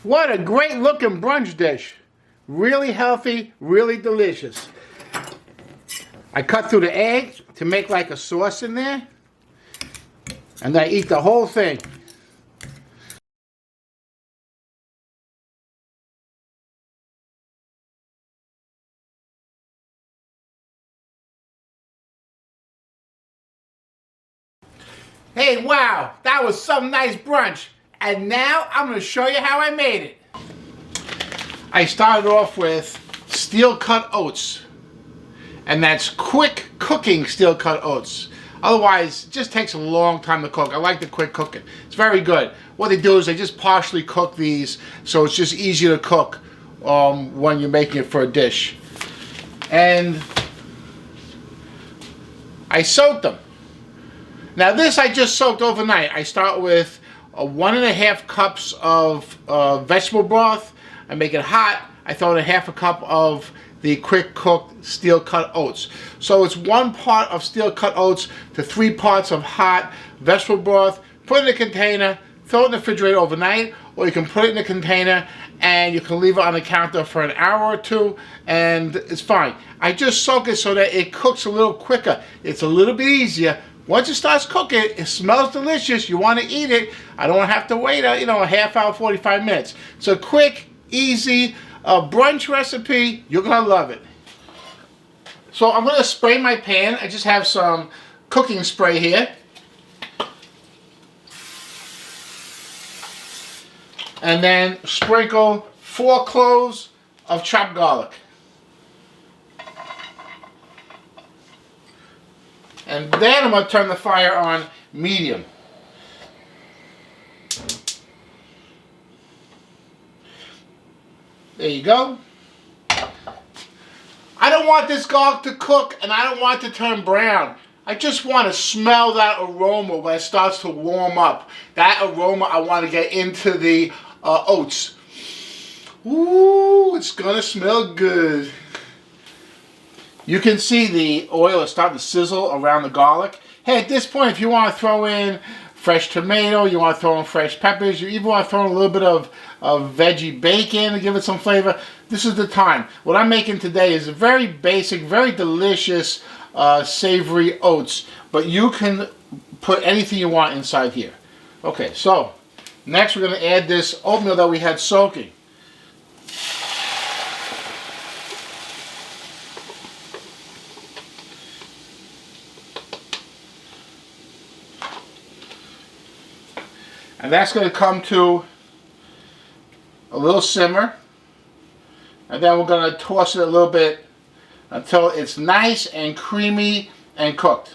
What a great looking brunch dish. Really healthy, really delicious. I cut through the egg to make like a sauce in there. And I eat the whole thing. Hey, wow, that was some nice brunch. And now I'm going to show you how I made it. I started off with steel cut oats. And that's quick cooking steel cut oats. Otherwise, it just takes a long time to cook. I like the quick cooking. It's very good. What they do is they just partially cook these, so it's just easier to cook when you're making it for a dish. And I soaked them. Now this I just soaked overnight. I start with 1.5 cups of vegetable broth. I make it hot. I throw in 1/2 cup of the quick cooked steel cut oats. So it's 1 part of steel cut oats to 3 parts of hot vegetable broth. Put it in a container, throw it in the refrigerator overnight, or you can put it in a container and you can leave it on the counter for an hour or 2 and it's fine. I just soak it so that it cooks a little quicker. It's a little bit easier. Once it starts cooking, it smells delicious. You want to eat it. I don't have to wait a half hour, 45 minutes. It's a quick, easy brunch recipe. You're going to love it. So I'm going to spray my pan. I just have some cooking spray here. And then sprinkle 4 cloves of chopped garlic. And then I'm going to turn the fire on medium. There you go. I don't want this garlic to cook and I don't want it to turn brown. I just want to smell that aroma when it starts to warm up. That aroma I want to get into the oats. Ooh, it's going to smell good. You can see the oil is starting to sizzle around the garlic. Hey, at this point, if you want to throw in fresh tomato, you want to throw in fresh peppers, you even want to throw in a little bit of veggie bacon to give it some flavor, this is the time. What I'm making today is a very basic, very delicious savory oats, but you can put anything you want inside here. Okay, so next we're going to add this oatmeal that we had soaking. And that's going to come to a little simmer. And then we're going to toss it a little bit until it's nice and creamy and cooked.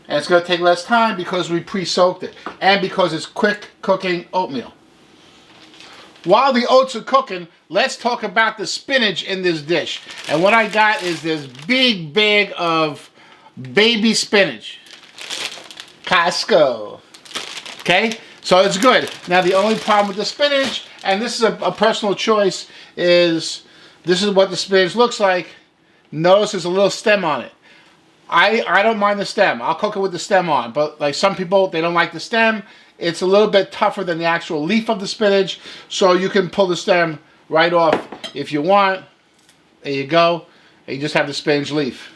And it's going to take less time because we pre-soaked it. And because it's quick cooking oatmeal. While the oats are cooking, let's talk about the spinach in this dish. And what I got is this big bag of baby spinach. Costco. Okay, so it's good. Now the only problem with the spinach, and this is a personal choice, is this is what the spinach looks like. Notice there's a little stem on it. I don't mind the stem. I'll cook it with the stem on, but like some people, they don't like the stem. It's a little bit tougher than the actual leaf of the spinach, so you can pull the stem right off if you want. There you go. And you just have the spinach leaf.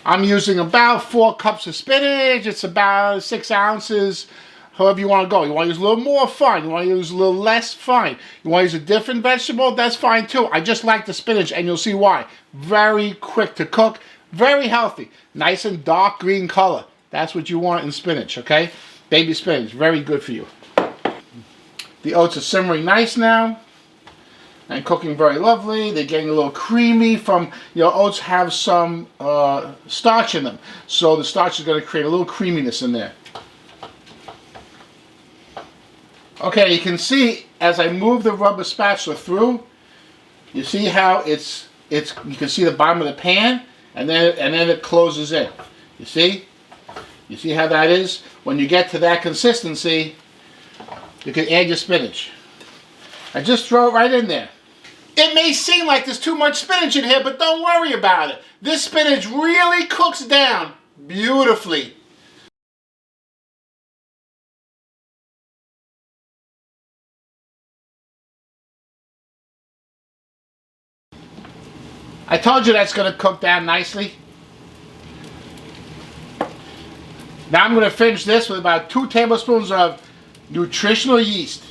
I'm using about 4 cups of spinach. It's about 6 ounces. However you want to go. You want to use a little more, fine. You want to use a little less, fine. You want to use a different vegetable, that's fine too. I just like the spinach and you'll see why. Very quick to cook, very healthy. Nice and dark green color. That's what you want in spinach, okay? Baby spinach, very good for you. The oats are simmering nice now and cooking very lovely. They're getting a little creamy from, oats have some starch in them. So the starch is going to create a little creaminess in there. Okay, you can see as I move the rubber spatula through, you see how you can see the bottom of the pan and then it closes in. You see? You see how that is? When you get to that consistency, you can add your spinach. And just throw it right in there. It may seem like there's too much spinach in here, but don't worry about it. This spinach really cooks down beautifully. I told you that's going to cook down nicely. Now I'm going to finish this with about 2 tablespoons of nutritional yeast.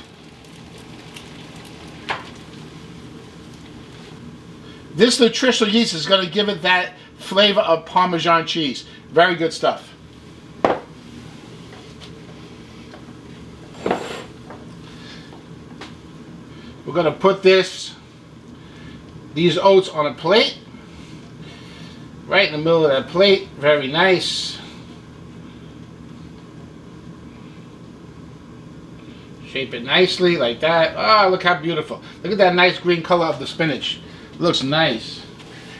This nutritional yeast is going to give it that flavor of Parmesan cheese. Very good stuff. We're going to put these oats on a plate. Right in the middle of that plate. Very nice. Shape it nicely like that. Oh, look how beautiful. Look at that nice green color of the spinach. Looks nice.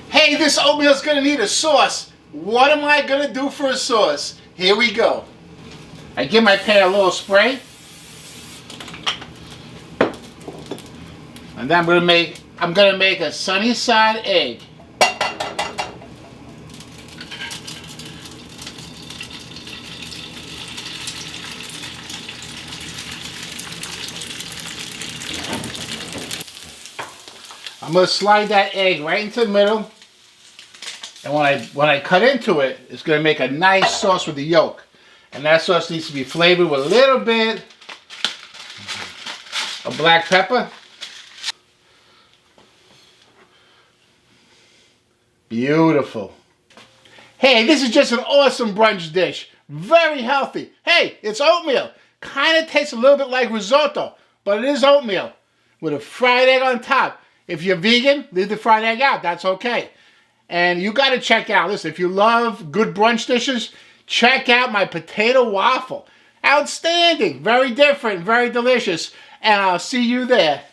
Hey, this oatmeal is going to need a sauce. What am I going to do for a sauce? Here we go. I give my pan a little spray. And then I'm going to make a sunny side egg. I'm going to slide that egg right into the middle, and when I cut into it, it's going to make a nice sauce with the yolk. And that sauce needs to be flavored with a little bit of black pepper. Beautiful. Hey, this is just an awesome brunch dish. Very healthy. Hey, it's oatmeal. Kind of tastes a little bit like risotto, but it is oatmeal with a fried egg on top. If you're vegan, leave the fried egg out. That's okay. And you got to check out, listen, if you love good brunch dishes, check out my potato waffle. Outstanding. Very different. Very delicious. And I'll see you there.